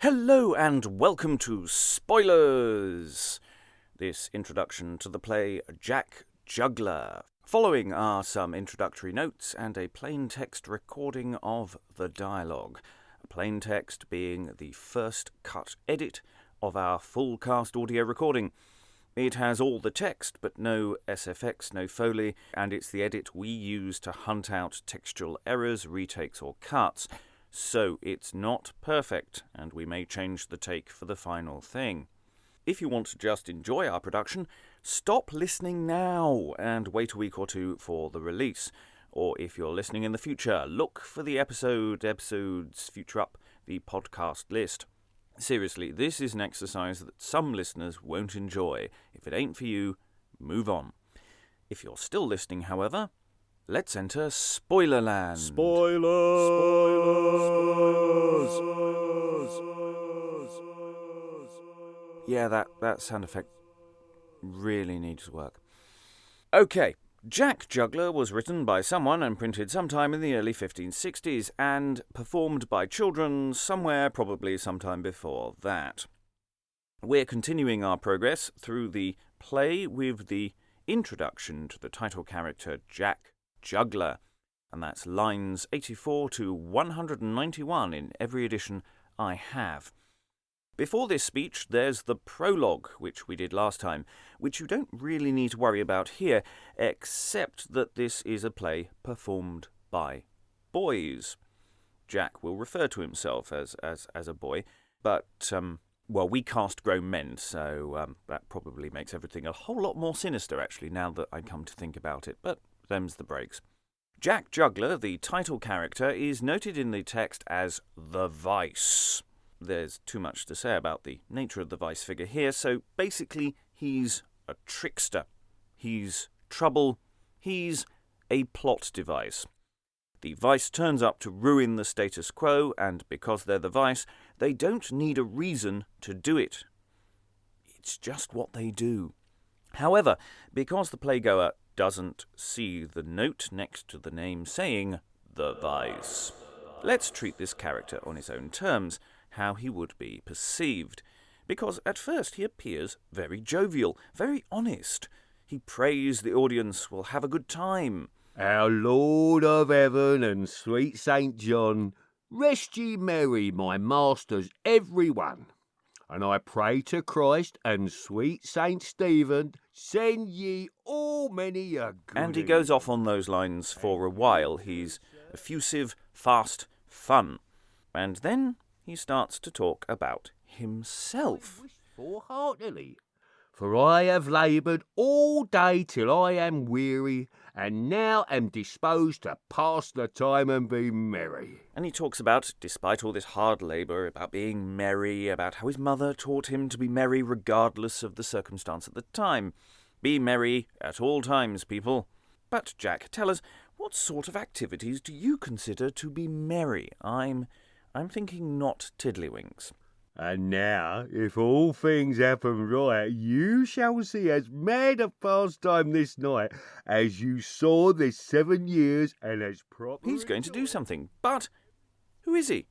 Hello and welcome to Spoilers! This introduction to the play Jack Juggler. Following are some introductory notes and a plain text recording of the dialogue. A plain text being the first cut edit of our full cast audio recording. It has all the text but no SFX, no Foley, and it's the edit we use to hunt out textual errors, retakes or cuts. So it's not perfect, and we may change the take for the final thing. If you want to just enjoy our production, stop listening now and wait a week or two for the release. Or if you're listening in the future, look for the episodes future up the podcast list. Seriously, this is an exercise that some listeners won't enjoy. If it ain't for you, move on. If you're still listening, however, let's enter Spoilerland. Spoilers! Yeah, that sound effect really needs work. Okay, Jack Juggler was written by someone and printed sometime in the early 1560s and performed by children somewhere probably sometime before that. We're continuing our progress through the play with the introduction to the title character Jack Juggler, and that's lines 84 to 191 in every edition I have. Before this speech, there's the prologue, which we did last time, which you don't really need to worry about here, except that this is a play performed by boys. Jack will refer to himself as a boy, but, we cast grown men, so that probably makes everything a whole lot more sinister, actually, now that I come to think about it, but them's the breaks. Jack Juggler, the title character, is noted in the text as the Vice. There's too much to say about the nature of the Vice figure here, so basically he's a trickster. He's trouble. He's a plot device. The Vice turns up to ruin the status quo, and because they're the Vice, they don't need a reason to do it. It's just what they do. However, because the playgoer doesn't see the note next to the name saying the Vice, let's treat this character on his own terms, how he would be perceived, because at first he appears very jovial, very honest. He prays the audience will have a good time. Our Lord of Heaven and sweet St. John, rest ye merry, my masters, every one. And I pray to Christ and sweet St. Stephen, send ye all many a good. And he goes off on those lines for a while. He's effusive, fast, fun. And then he starts to talk about himself. For heartily. For I have laboured all day till I am weary, and now am disposed to pass the time and be merry. And he talks about, despite all this hard labour, about being merry, about how his mother taught him to be merry regardless of the circumstance at the time. Be merry at all times, people. But, Jack, tell us, what sort of activities do you consider to be merry? I'm thinking not tiddlywinks. And now, if all things happen right, you shall see as mad a pastime this night as you saw this 7 years, and as proper. He's going to do something, but who is he?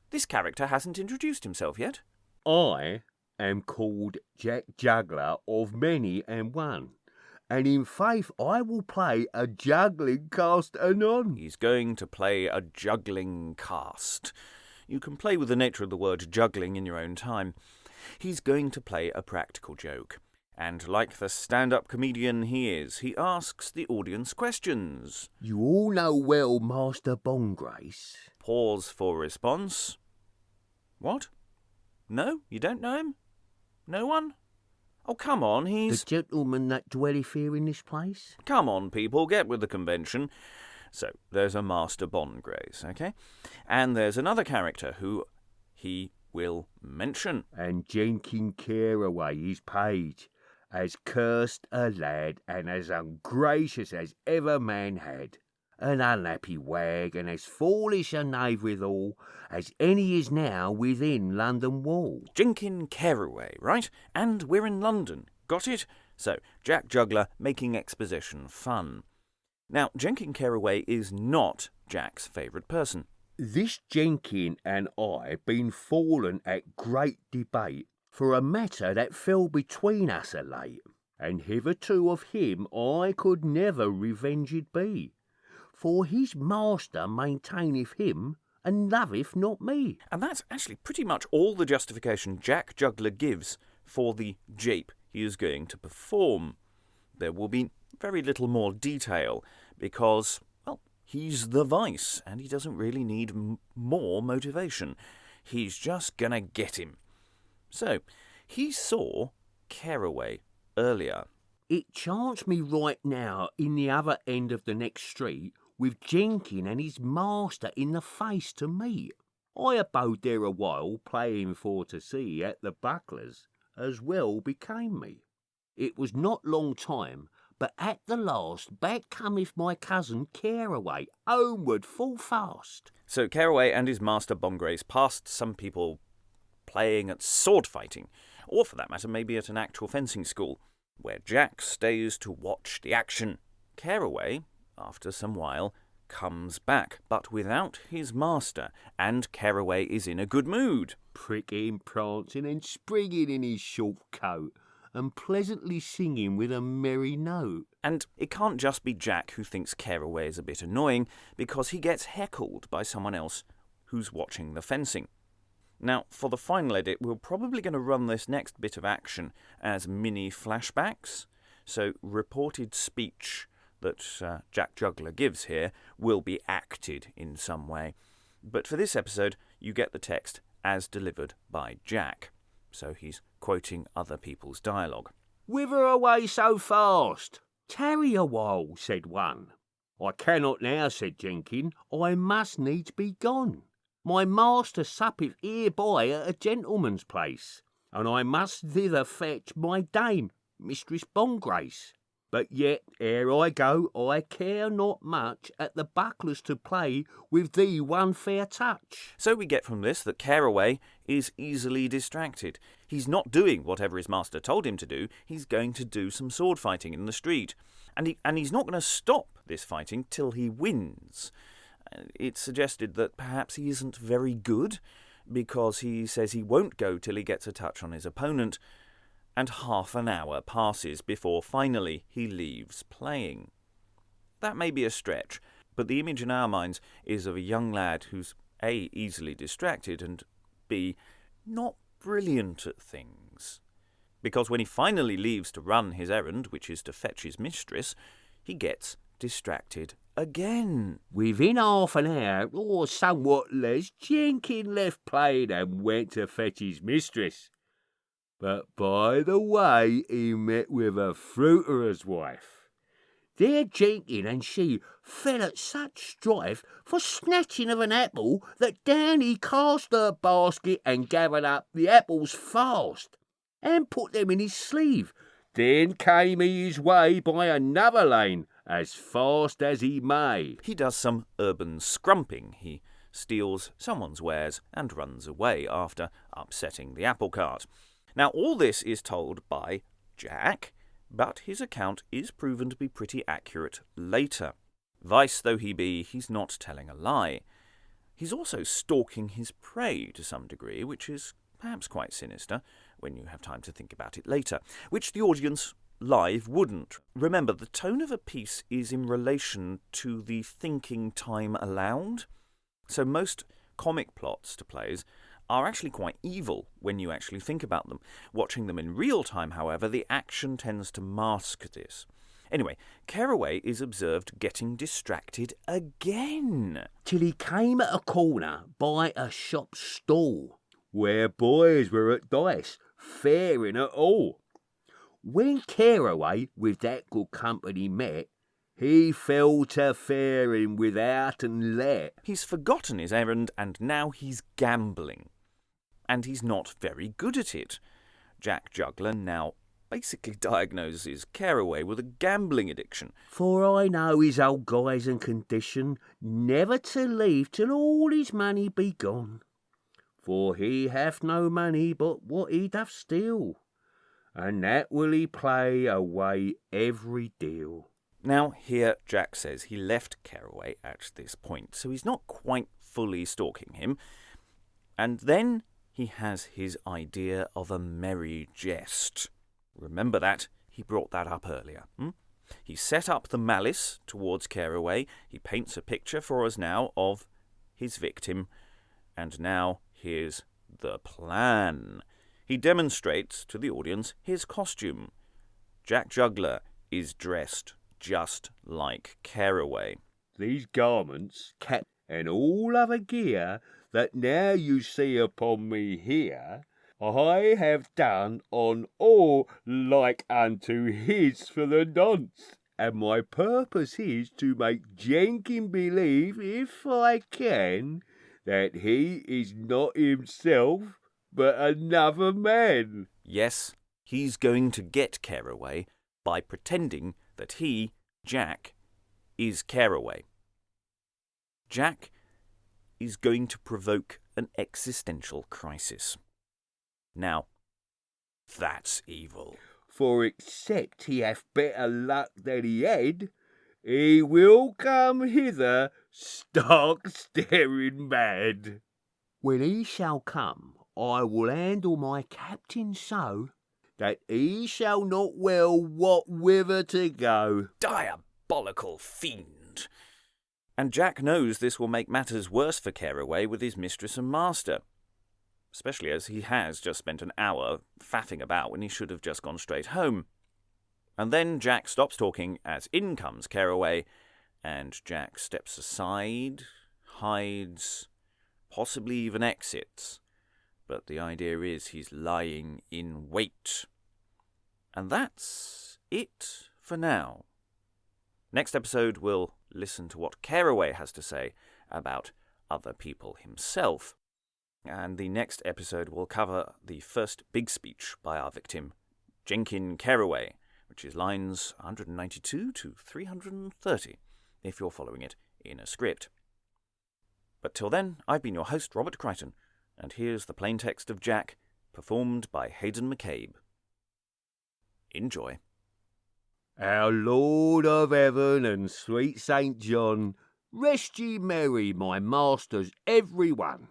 This character hasn't introduced himself yet. I am called Jack Juggler of many and one, and in faith I will play a juggling cast anon. He's going to play a juggling cast. You can play with the nature of the word juggling in your own time. He's going to play a practical joke. And like the stand-up comedian he is, he asks the audience questions. You all know well Master Bongrace. Pause for response. What? No? You don't know him? No one? Oh, come on, he's... The gentleman that dwelleth here in this place? Come on, people, get with the convention. So, there's a Master Bongrace, okay? And there's another character who he will mention. And Jenkin Caraway, his page, as cursed a lad and as ungracious as ever man had. An unhappy wag and as foolish a knave withal as any is now within London wall. Jenkin Caraway, right? And we're in London. Got it? So, Jack Juggler making exposition fun. Now, Jenkin Caraway is not Jack's favourite person. This Jenkin and I been fallen at great debate for a matter that fell between us a late, and hitherto of him I could never revenged be, for his master maintaineth him and loveth not me. And that's actually pretty much all the justification Jack Juggler gives for the jape he is going to perform. There will be very little more detail because, well, he's the Vice and he doesn't really need more motivation. He's just gonna get him. So, he saw Caraway earlier. It chanced me right now in the other end of the next street with Jenkin and his master in the face to meet. I abode there a while playing for to see at the bucklers, as well became me. It was not long time, but at the last back cometh my cousin Caraway, homeward full fast. So Caraway and his master Bongrace passed some people playing at sword fighting, or for that matter maybe at an actual fencing school, where Jack stays to watch the action. Caraway, after some while, comes back, but without his master, and Caraway is in a good mood. Pricking, prancing and springing in his short coat, and pleasantly singing with a merry note. And it can't just be Jack who thinks Caraway is a bit annoying, because he gets heckled by someone else who's watching the fencing. Now, for the final edit, we're probably going to run this next bit of action as mini flashbacks, so reported speech that Jack Juggler gives here will be acted in some way. But for this episode, you get the text as delivered by Jack. So he's quoting other people's dialogue. Whither away so fast? Tarry a while, said one. I cannot now, said Jenkin, I must needs be gone. My master suppeth hereby at a gentleman's place, and I must thither fetch my dame, Mistress Bongrace. But yet, ere I go, I care not much at the bucklers to play with thee one fair touch. So we get from this that Caraway is easily distracted. He's not doing whatever his master told him to do. He's going to do some sword fighting in the street. And he's not going to stop this fighting till he wins. It's suggested that perhaps he isn't very good, because he says he won't go till he gets a touch on his opponent, and half an hour passes before finally he leaves playing. That may be a stretch, but the image in our minds is of a young lad who's A, easily distracted, and B, not brilliant at things. Because when he finally leaves to run his errand, which is to fetch his mistress, he gets distracted again. Within half an hour, or somewhat less, Jenkin left playing and went to fetch his mistress. But by the way, he met with a fruiterer's wife. There Jenkin and she fell at such strife for snatching of an apple that down he cast her basket and gathered up the apples fast, and put them in his sleeve. Then came he his way by another lane, as fast as he may. He does some urban scrumping. He steals someone's wares and runs away after upsetting the apple cart. Now, all this is told by Jack, but his account is proven to be pretty accurate later. Vice though he be, he's not telling a lie. He's also stalking his prey to some degree, which is perhaps quite sinister when you have time to think about it later, which the audience live wouldn't. Remember, the tone of a piece is in relation to the thinking time allowed. So most comic plots to plays are actually quite evil when you actually think about them. Watching them in real time, however, the action tends to mask this. Anyway, Caraway is observed getting distracted again. Till he came at a corner by a shop stall, where boys were at dice, faring at all. When Caraway with that good company met, he fell to faring without and let. He's forgotten his errand and now he's gambling. And he's not very good at it. Jack Juggler now basically diagnoses Caraway with a gambling addiction. For I know his old guise and condition, never to leave till all his money be gone. For he hath no money but what he doth steal, and that will he play away every deal. Now, here Jack says he left Caraway at this point, so he's not quite fully stalking him. And then he has his idea of a merry jest. Remember that? He brought that up earlier. He set up the malice towards Caraway. He paints a picture for us now of his victim. And now here's the plan. He demonstrates to the audience his costume. Jack Juggler is dressed just like Caraway. These garments, cap, and all other gear that now you see upon me here, I have done on all like unto his for the nonce, and my purpose is to make Jenkin believe, if I can, that he is not himself, but another man. Yes, he's going to get Caraway by pretending that he, Jack, is Caraway. Jack is going to provoke an existential crisis. Now, that's evil. For except he hath better luck than he had, he will come hither stark staring mad. When he shall come, I will handle my captain so that he shall not well wot whither to go. Diabolical fiend! And Jack knows this will make matters worse for Caraway with his mistress and master, especially as he has just spent an hour faffing about when he should have just gone straight home. And then Jack stops talking as in comes Caraway, and Jack steps aside, hides, possibly even exits. But the idea is he's lying in wait. And that's it for now. Next episode, we'll listen to what Caraway has to say about other people himself. And the next episode will cover the first big speech by our victim, Jenkin Caraway, which is lines 192 to 330, if you're following it in a script. But till then, I've been your host, Robert Crighton, and here's the plain text of Jack, performed by Heydn McCabe. Enjoy. Our Lord of Heaven and sweet St. John, rest ye merry, my masters, every one.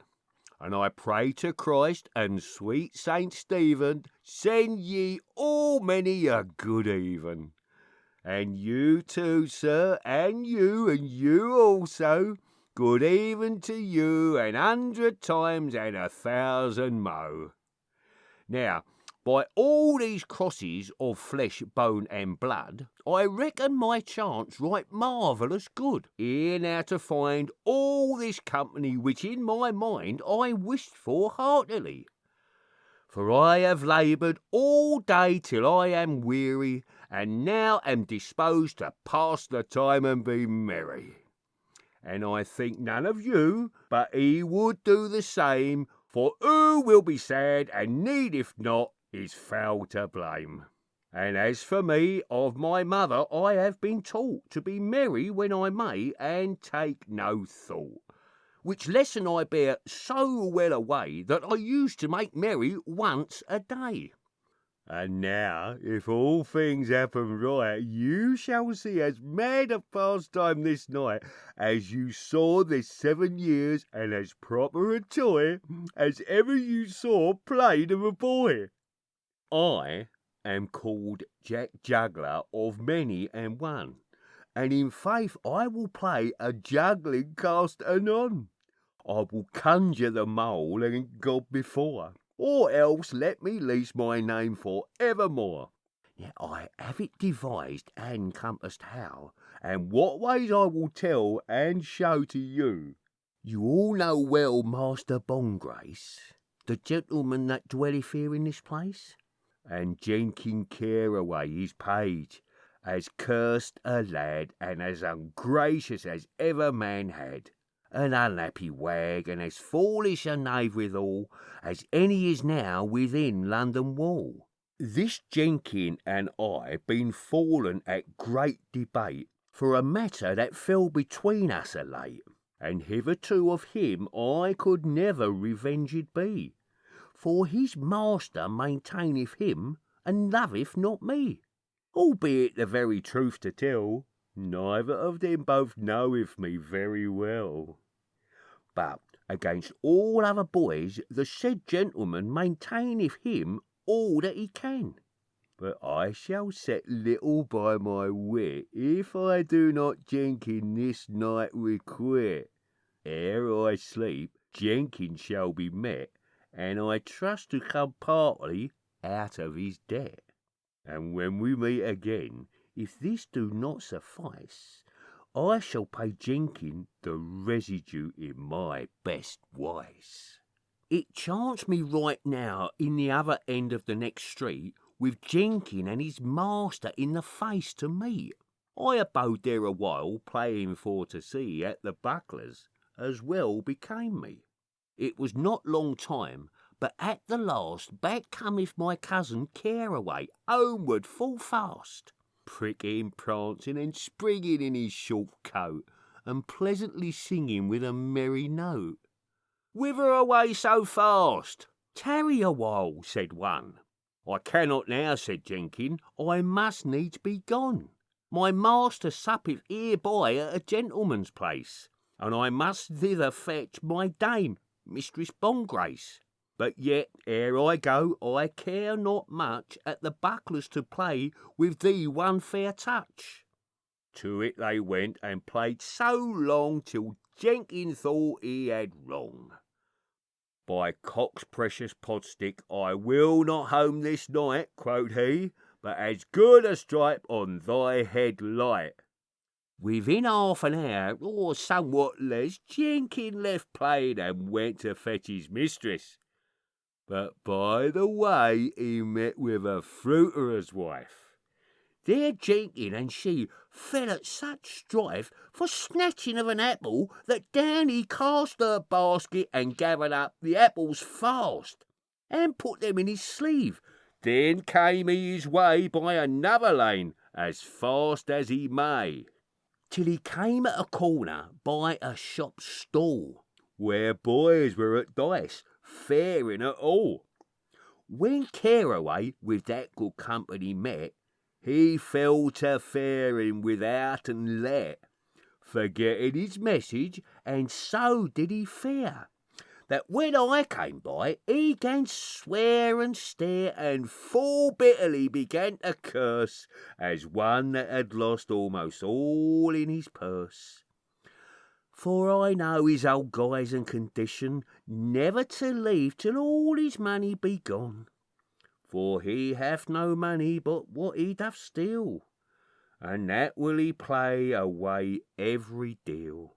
And I pray to Christ and sweet St. Stephen, send ye all many a good even. And you too, sir, and you also, good even to you 100 times and 1,000 mo. Now, by all these crosses of flesh, bone, and blood, I reckon my chance right marvellous good, here now to find all this company which in my mind I wished for heartily. For I have laboured all day till I am weary, and now am disposed to pass the time and be merry. And I think none of you but he would do the same, for who will be sad and needeth not is foul to blame. And as for me, of my mother I have been taught to be merry when I may, and take no thought. Which lesson I bear so well away, that I used to make merry once a day. And now, if all things happen right, you shall see as mad a pastime this night as you saw this 7 years, and as proper a toy as ever you saw played of a boy. I am called Jack Juggler of many and one, and in faith I will play a juggling cast anon. I will conjure the mole and God before, or else let me lease my name for evermore. Yet I have it devised and compassed how, and what ways I will tell and show to you. You all know well Master Bongrace, the gentleman that dwelleth here in this place, and Jenkin Caraway, his page, as cursed a lad and as ungracious as ever man had, an unhappy wag and as foolish a knave withal as any is now within London wall. This Jenkin and I been fallen at great debate for a matter that fell between us a late, and hitherto of him I could never revenged be. For his master maintaineth him, and loveth not me. Albeit the very truth to tell, neither of them both knoweth me very well. but against all other boys the said gentleman maintaineth him all that he can. But I shall set little by my wit, if I do not Jenkin this night requite. Ere I sleep, Jenkin shall be met, and I trust to come partly out of his debt. And when we meet again, if this do not suffice, I shall pay Jenkin the residue in my best wise. It chanced me right now in the other end of the next street, with Jenkin and his master in the face to meet. I abode there a while, playing for to see at the bucklers, as well became me. It was not long time, but at the last back cometh my cousin Careaway, homeward full fast, pricking, prancing, and springing in his short coat, and pleasantly singing with a merry note. "Whither away so fast?" "Tarry a while," said one. "I cannot now," said Jenkin, "I must needs be gone. My master suppeth hereby at a gentleman's place, and I must thither fetch my dame, Mistress Bongrace. But yet, ere I go, I care not much at the bucklers to play with thee one fair touch." To it they went, and played so long till Jenkin thought he had wrong. "By Cock's precious podstick, I will not home this night," quoth he, "but as good a stripe on thy head light." Within half an hour, or somewhat less, Jenkin left playing and went to fetch his mistress. But by the way he met with a fruiterer's wife. There Jenkin and she fell at such strife for snatching of an apple that down he cast her basket and gathered up the apples fast, and put them in his sleeve. Then came he his way by another lane as fast as he may, till he came at a corner by a shop stall, where boys were at dice, faring at all. When Careaway with that good company met, he fell to faring without and let, forgetting his message, and so did he fare, that when I came by, he gan swear and stare, and full bitterly began to curse, as one that had lost almost all in his purse. For I know his old guise and condition, never to leave till all his money be gone. For he hath no money but what he doth steal, and that will he play away every deal.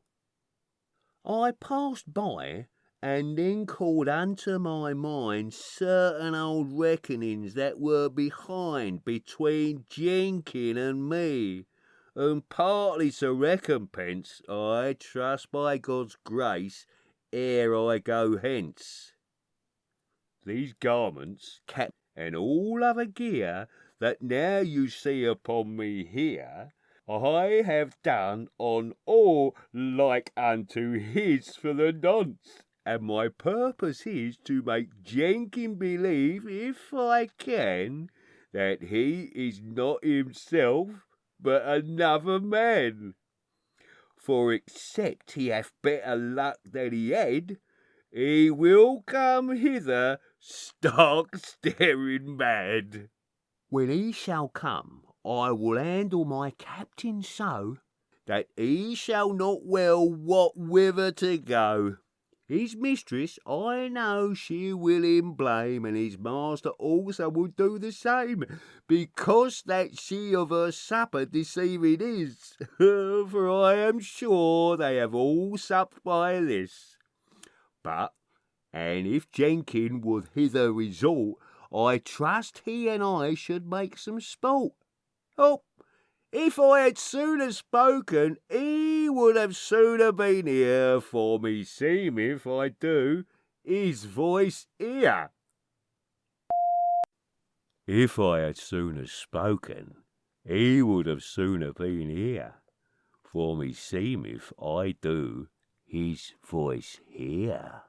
I passed by, and then called unto my mind certain old reckonings that were behind between Jenkin and me, and partly to recompense, I trust by God's grace, ere I go hence. These garments, cap, and all other gear that now you see upon me here, I have done on all like unto his for the nonce, and my purpose is to make Jenkin believe, if I can, that he is not himself, but another man. For except he hath better luck than he had, he will come hither stark staring mad. When he shall come, I will handle my captain so, that he shall not well wot whither to go. His mistress, I know she will him blame, and his master also will do the same, because that she of her supper deceiving is, for I am sure they have all supped by this. But, and if Jenkin would hither resort, I trust he and I should make some sport. Oh, if I had sooner spoken, he would have sooner been here, for me seemeth I do his voice hear. If I had sooner spoken, he would have sooner been here, for me seemeth I do his voice hear.